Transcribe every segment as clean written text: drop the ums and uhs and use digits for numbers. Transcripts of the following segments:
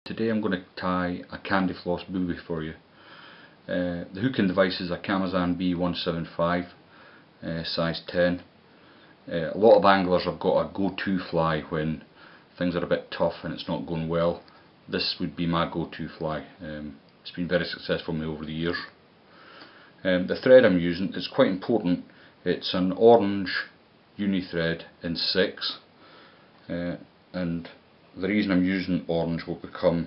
Today I'm going to tie a Candyfloss Booby for you. The hooking device is a Amazon B175, size 10. A lot of anglers have got a go-to fly when things are a bit tough and it's not going well. This would be my go-to fly. It's been very successful for me over the years. The thread I'm using is quite important. It's an orange uni thread in 6, and the reason I'm using orange will become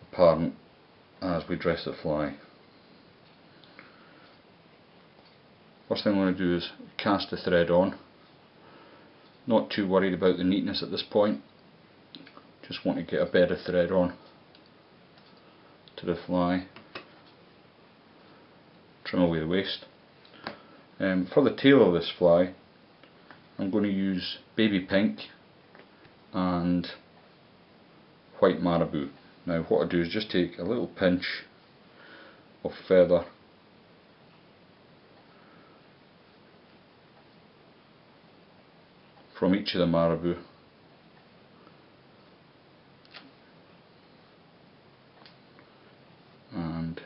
apparent as we dress the fly. First thing I'm going to do is cast the thread on. Not too worried about the neatness at this point. Just want to get a bed of thread on to the fly. Trim away the waste. For the tail of this fly, I'm going to use baby pink and white marabou. Now what I do is just take a little pinch of feather from each of the marabou and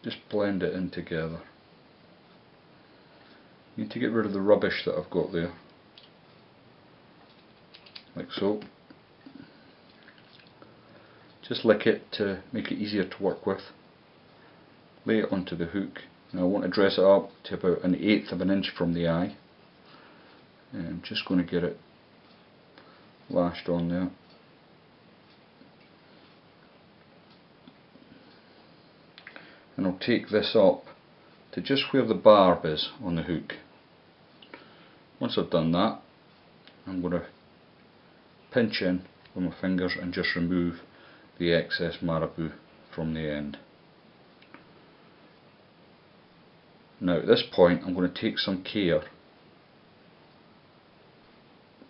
just blend it in together. You need to get rid of the rubbish that I've got there, like so. Just lick it to make it easier to work with. Lay it onto the hook. Now I want to dress it up to about 1/8 of an inch from the eye. I'm just going to get it lashed on there. And I'll take this up to just where the barb is on the hook. Once I've done that, I'm going to pinch in with my fingers and just remove the excess marabou from the end. Now at this point I'm going to take some care,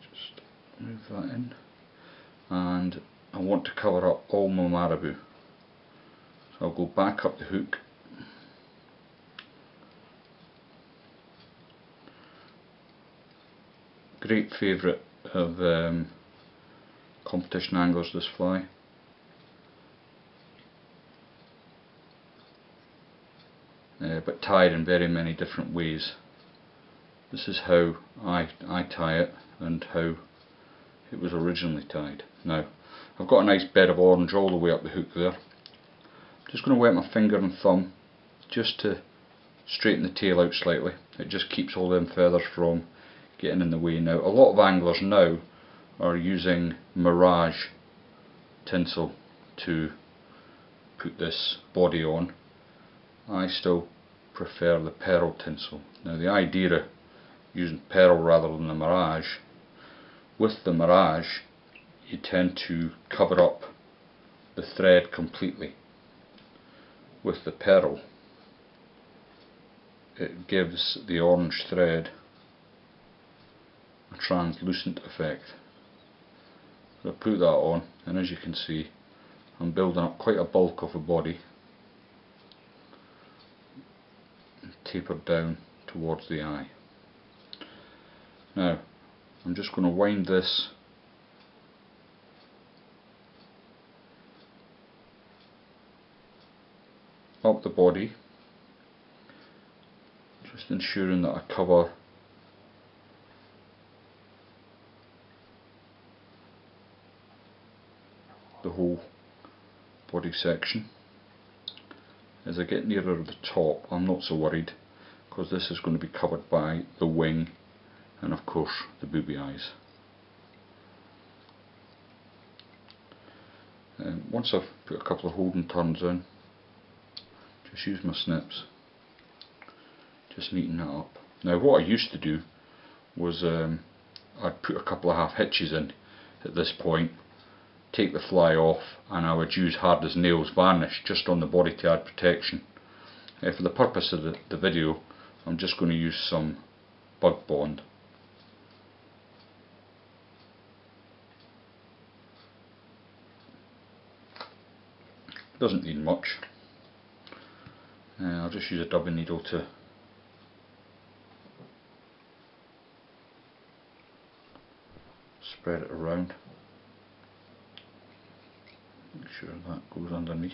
just move that in, and I want to cover up all my marabou. So I'll go back up the hook, great favourite of competition anglers, this fly. But tied in very many different ways. This is how I tie it and how it was originally tied. Now I've got a nice bed of orange all the way up the hook there. I'm just going to wet my finger and thumb just to straighten the tail out slightly. It just keeps all them feathers from getting in the way. Now a lot of anglers now are using mirage tinsel to put this body on. I still prefer the pearl tinsel. Now the idea of using pearl rather than the mirage, with the mirage you tend to cover up the thread completely. With the pearl it gives the orange thread a translucent effect. So I put that on, and as you can see I'm building up quite a bulk of a body, tapered down towards the eye. Now I'm just going to wind this up the body, just ensuring that I cover the whole body section. As I get nearer the top I'm not so worried, because this is going to be covered by the wing and of course the booby eyes. Once I've put a couple of holding turns in, just use my snips, just neaten that up. Now what I used to do was I'd put a couple of half hitches in at this point, take the fly off, and I would use hard as nails varnish just on the body to add protection. For the purpose of the video I'm just going to use some Bug Bond. Doesn't need much. I'll just use a dubbing needle to spread it around. Make sure that goes underneath.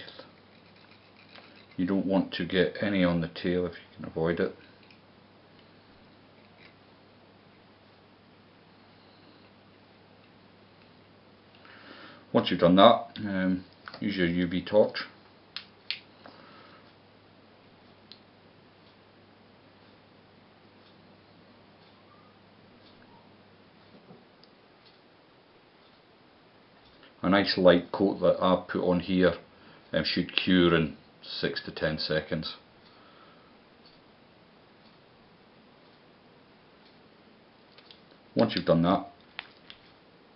You don't want to get any on the tail if you can avoid it. Once you've done that, use your UV torch. A nice light coat that I've put on here should cure in 6 to 10 seconds. Once you've done that,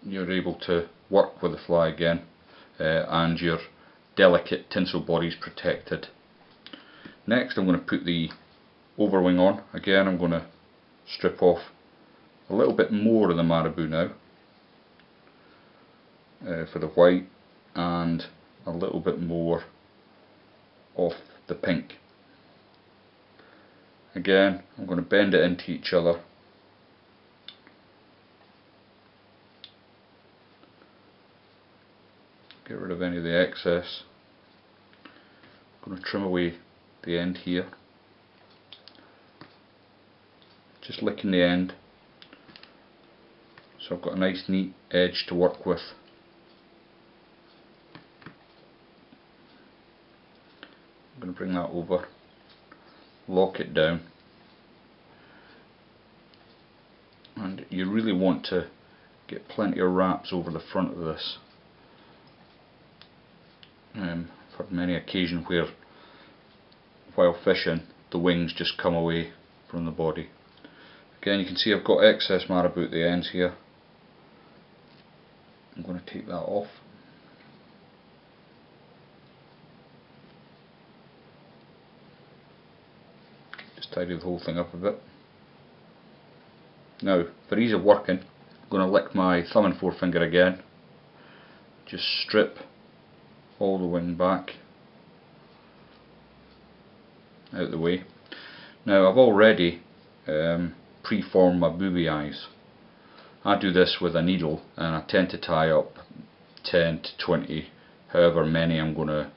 you're able to work with the fly again, and your delicate tinsel body is protected. Next I'm going to put the overwing on. Again, I'm going to strip off a little bit more of the marabou now for the white, and a little bit more of the pink. Again, I'm going to bend it into each other. Get rid of any of the excess. I'm going to trim away the end here. Just licking the end, so I've got a nice neat edge to work with. I'm going to bring that over, lock it down, and you really want to get plenty of wraps over the front of this. I've had many occasions where while fishing the wings just come away from the body. Again, you can see I've got excess marabou at the ends here. I'm going to take that off. Just tidy the whole thing up a bit. Now, for ease of working, I'm going to lick my thumb and forefinger again. Just strip all the wing back out of the way. Now, I've already preformed my booby eyes. I do this with a needle, and I tend to tie up 10 to 20, however many I'm going to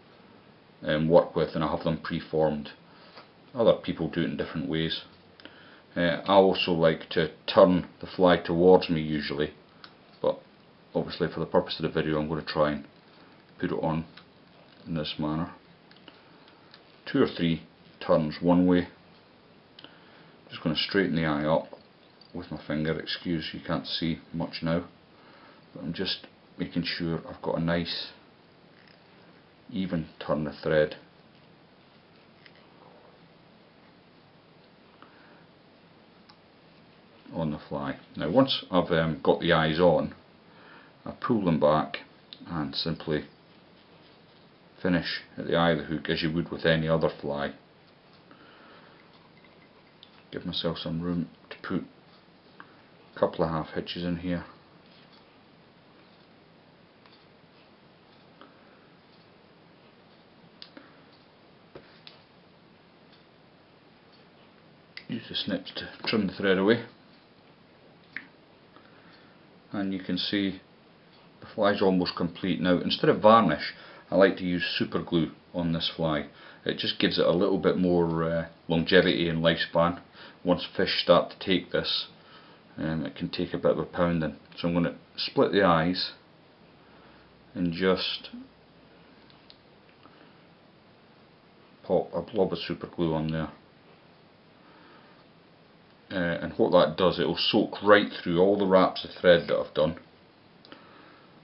work with, and I have them preformed. Other people do it in different ways. I also like to turn the fly towards me usually, but obviously for the purpose of the video I'm going to try and put it on in this manner. 2 or 3 turns one way. Just going to straighten the eye up with my finger. Excuse, you can't see much now, but I'm just making sure I've got a nice even turn of thread. On the fly. Now, once I've got the eyes on, I pull them back and simply finish at the eye of the hook as you would with any other fly. Give myself some room to put a couple of half hitches in here. Use the snips to trim the thread away. And you can see the fly's almost complete. Now, instead of varnish, I like to use super glue on this fly. It just gives it a little bit more longevity and lifespan. Once fish start to take this, it can take a bit of a pounding. So I'm going to split the eyes and just pop a blob of super glue on there. And what that does, it will soak right through all the wraps of thread that I've done,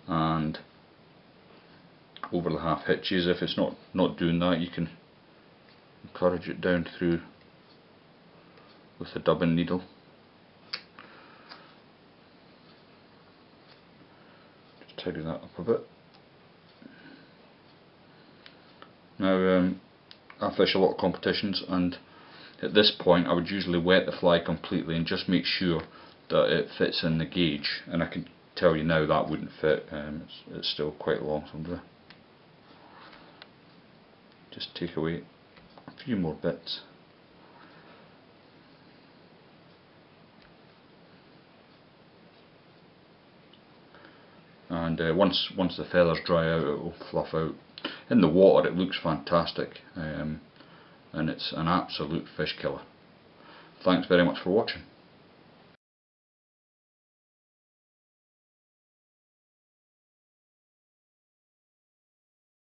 and over the half hitches. If it's not doing that, you can encourage it down through with the dubbing needle. Just tidy that up a bit. Now, I fish a lot of competitions, and at this point I would usually wet the fly completely and just make sure that it fits in the gauge, and I can tell you now that wouldn't fit. It's still quite long, so I'm going to just take away a few more bits. and once the feathers dry out it will fluff out. In the water it looks fantastic, and it's an absolute fish killer. Thanks very much for watching.